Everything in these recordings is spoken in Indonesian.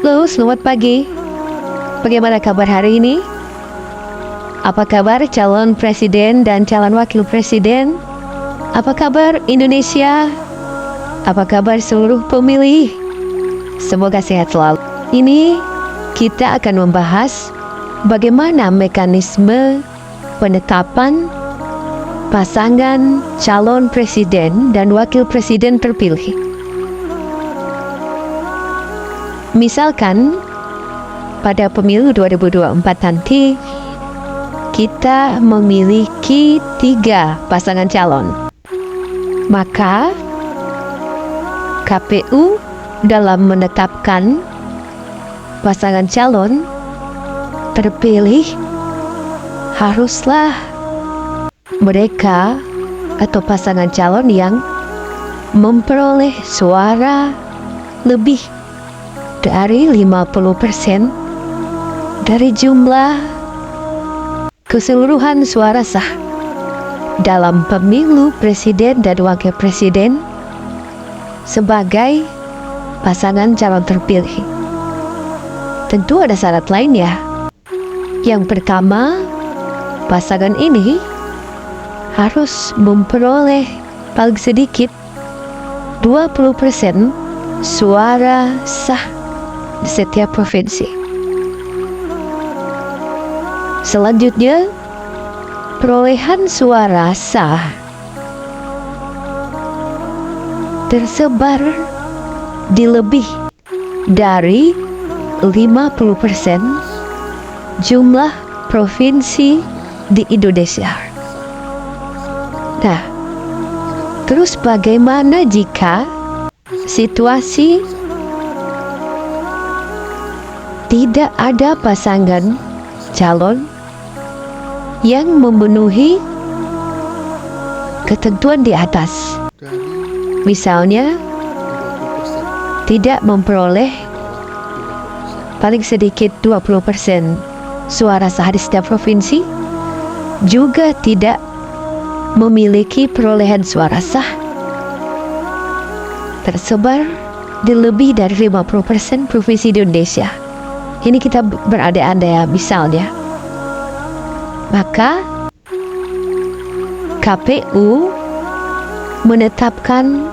Halo, selamat pagi. Bagaimana kabar hari ini? Apa kabar calon presiden dan calon wakil presiden? Apa kabar Indonesia? Apa kabar seluruh pemilih? Semoga sehat selalu. Ini kita akan membahas bagaimana mekanisme penetapan pasangan calon presiden dan wakil presiden terpilih. Misalkan pada pemilu 2024 nanti kita memiliki 3 pasangan calon, maka KPU dalam menetapkan pasangan calon terpilih haruslah mereka atau pasangan calon yang memperoleh suara lebih dari 50% dari jumlah keseluruhan suara sah dalam pemilu presiden dan wakil presiden sebagai pasangan calon terpilih. Tentu ada syarat lain ya. Yang pertama, pasangan ini harus memperoleh paling sedikit 20% suara sah di setiap provinsi. Selanjutnya, perolehan suara sah tersebar di lebih dari 50% jumlah provinsi di Indonesia. Nah, terus bagaimana jika situasi tidak ada pasangan calon yang memenuhi ketentuan di atas? Misalnya, tidak memperoleh paling sedikit 20% suara sah di setiap provinsi, juga tidak memiliki perolehan suara sah tersebar di lebih dari 50% provinsi di Indonesia. Ini kita berandai-andai ya, misalnya. Maka KPU menetapkan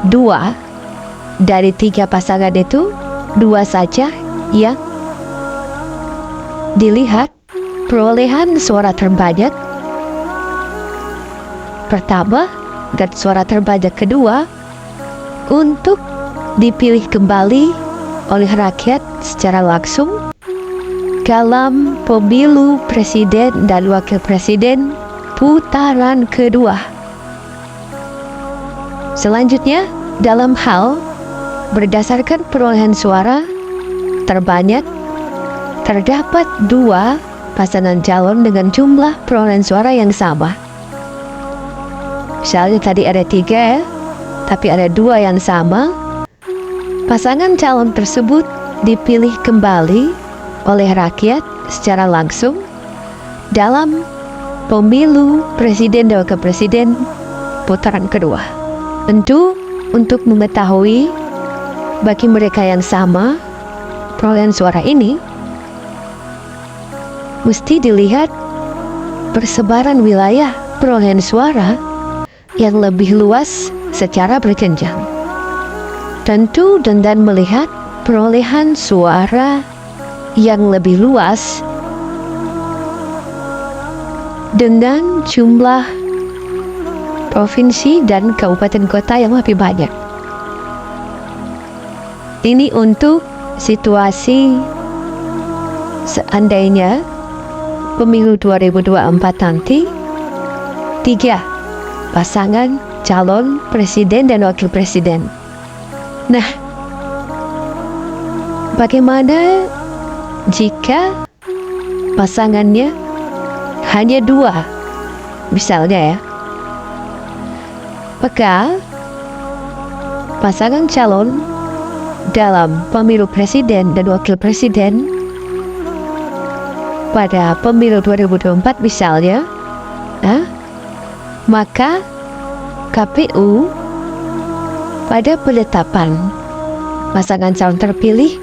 2 dari 3 pasangan itu, 2 saja yang dilihat perolehan suara terbanyak pertama dan suara terbanyak kedua untuk dipilih kembali oleh rakyat secara langsung dalam pemilu presiden dan wakil presiden putaran kedua. Selanjutnya, dalam hal berdasarkan perolehan suara terbanyak, terdapat 2 pasangan calon dengan jumlah perolehan suara yang sama. Misalnya tadi ada 3 ya, tapi ada 2 yang sama. Pasangan calon tersebut dipilih kembali oleh rakyat secara langsung dalam pemilu presiden dan wakil presiden putaran kedua. Tentu untuk mengetahui bagi mereka yang sama perolehan suara ini, mesti dilihat persebaran wilayah perolehan suara yang lebih luas secara berjenjang. Tentu dengan melihat perolehan suara yang lebih luas dengan jumlah provinsi dan kabupaten kota yang lebih banyak. Ini untuk situasi seandainya pemilu 2024 nanti 3 pasangan calon presiden dan wakil presiden. Nah, bagaimana jika pasangannya hanya 2, misalnya ya? Maka pasangan calon dalam pemilu presiden dan wakil presiden pada pemilu 2024 misalnya, maka KPU pada penetapan pasangan calon terpilih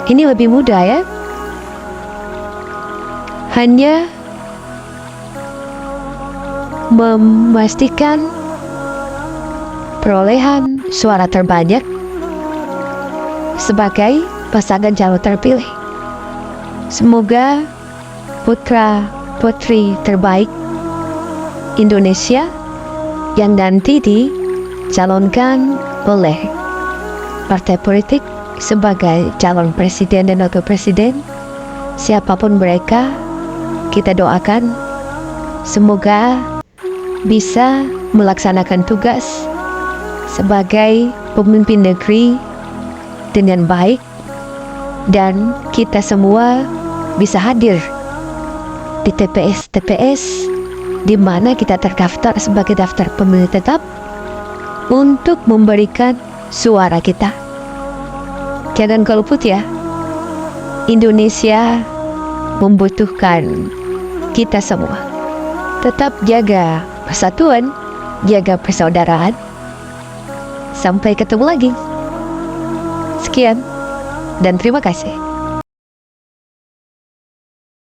Ini lebih mudah ya. Hanya memastikan perolehan suara terbanyak sebagai pasangan calon terpilih. Semoga putra putri terbaik Indonesia yang nanti dicalonkan oleh partai politik sebagai calon presiden dan wakil presiden, siapapun mereka, kita doakan semoga bisa melaksanakan tugas sebagai pemimpin negeri dengan baik, dan kita semua bisa hadir di TPS-TPS di mana kita terdaftar sebagai daftar pemilih tetap untuk memberikan suara kita. Jangan golput ya. Indonesia membutuhkan kita semua. Tetap jaga persatuan, jaga persaudaraan. Sampai ketemu lagi. Sekian dan terima kasih.